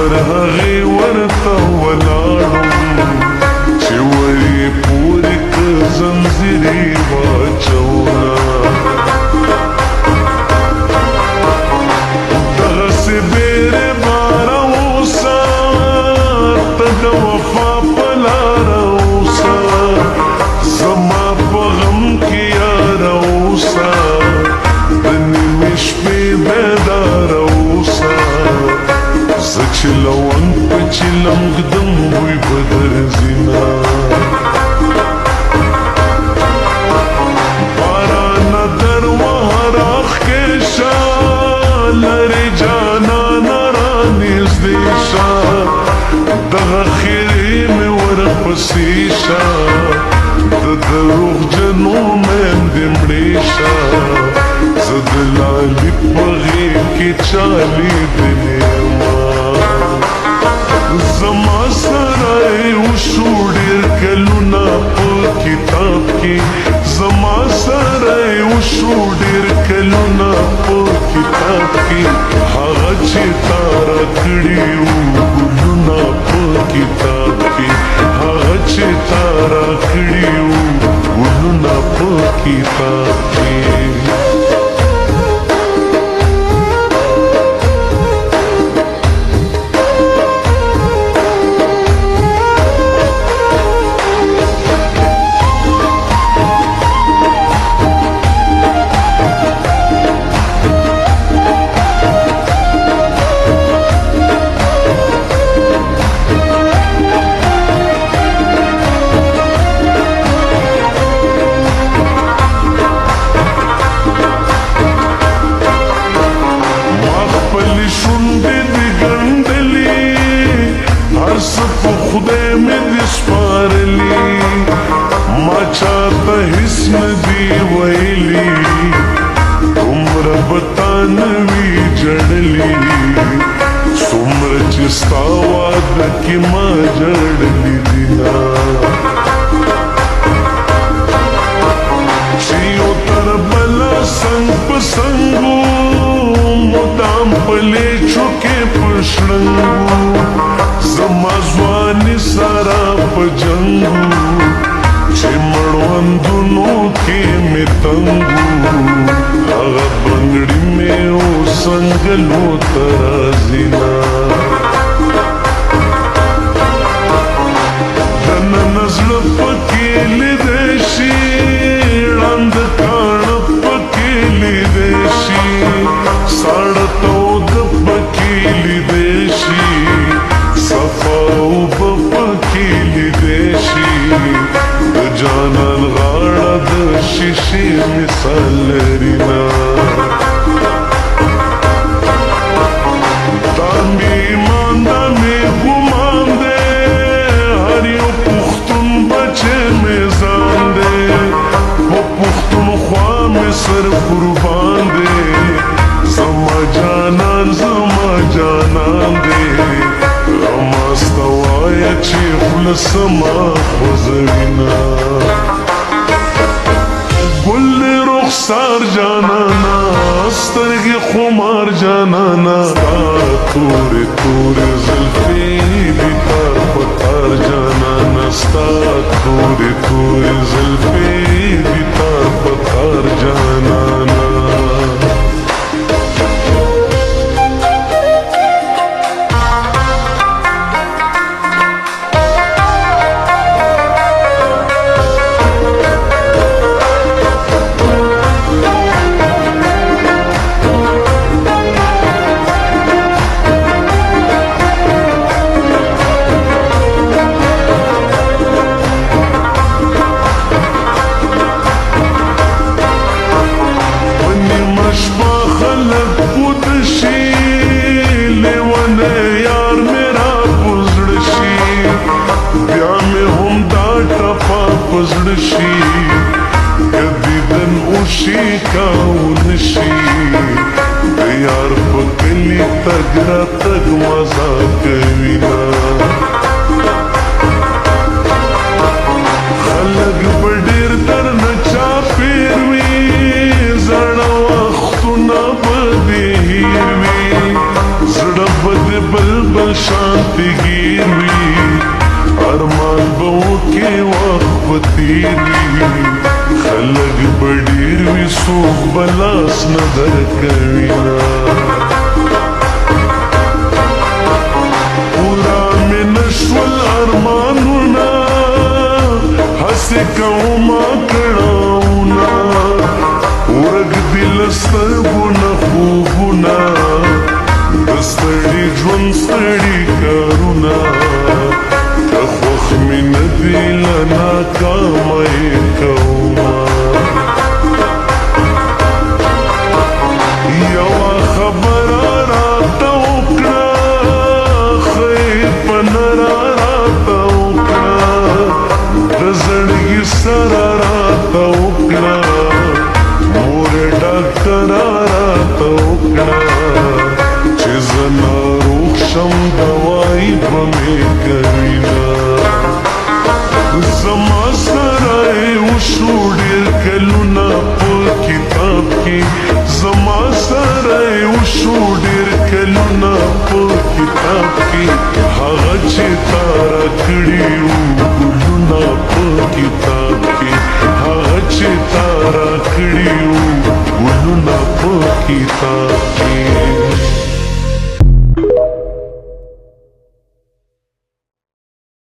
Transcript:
پر هغې ورته ولاړم چې ورې پورې که زنځیر یې واچوله دغسې بېرې باره اوسه ته د وفا په لاره اوسه زما په غم کې یاره اوسه د نیمې شپې بیداره اوسه زه چې لونګ په چیلم ږدم بوی به درځینه بارانه در وهه راښکې شه لرې جانانه رانږدې شه دغه خیرې مې ورپسې شه د دروغجنو میندې مړې شه زه د لالي په غېږ کې چا لیدلې یمه زما سره یې وشو ډېر کلونه په کتاب کې زما سره یې وشو ډېر کلونه په کتاب کې هغه چې تا راکړي وو ګلونه په کتاب کې هغه چې تا راکړي وو ګلونه په کتاب کې خدای مې دې سپارلي ما چاته هیڅ نه دي ویلي دومره به تا نه وي ژړلي څومره چې ستا واده کې ما ژړلي دينه چې یو تر بله څنګ په څنګو مدام په لیچو کې په شړنګو زما ځواني سره په جنګو چې مړوندونو کې مې تنګو هغه بنګړي مې اوس څنګلو ته راځينه دننه زړه پکې لیدی شي ړنګ کاڼه پکې لیدی شي ساړه توده پکې لیدی شي صفا اوبه پکې لیدی شي د جانان غاړه د شیشې مثال لري نه دا مې ایمان دا مې ګمان دی هر یو پښتون بچی مې ځان دی په پښتونخوا مې سر قربان دی زما جانان دی رماسته وایه چې خوله سما خوځوینه ګل د رخسار جانانا سترګې خمار جانانا ستا تورې تورې زلفې دي تار په تار جانانا ستا تورې تورې زلفې دي تار په تار جانانا تګ را تګ مزه کوینا خلک به ډېر درنه چاپېر وي زړه وختونه به دې هېر وي زړه به دې بلبل شان تګیر وي ارمان به وکړې وخت به تېر وي خلک به ډېر وي څوک به لاس نه درکوینه پورا مې نه شول ارمانونه هسې کومه کړاوونه ورک دي له سترګو نه خوبونه د ستړي ژوند ستړي کارونه که خوښ مې نه دي له ناکامه یې کومه یوه خبره راته وکړه خیر په نره راته وکړه د زړګي سره راته وکړه مورې ډاکټره راته وکړه چې زه ناروغ شم دوایي به مې کوینه زما سره یې وشو ډېر کلونه په کتاب کې زما سره یې وشو ډېر کلونه په کتاب کې هغه چې تا راکړي وو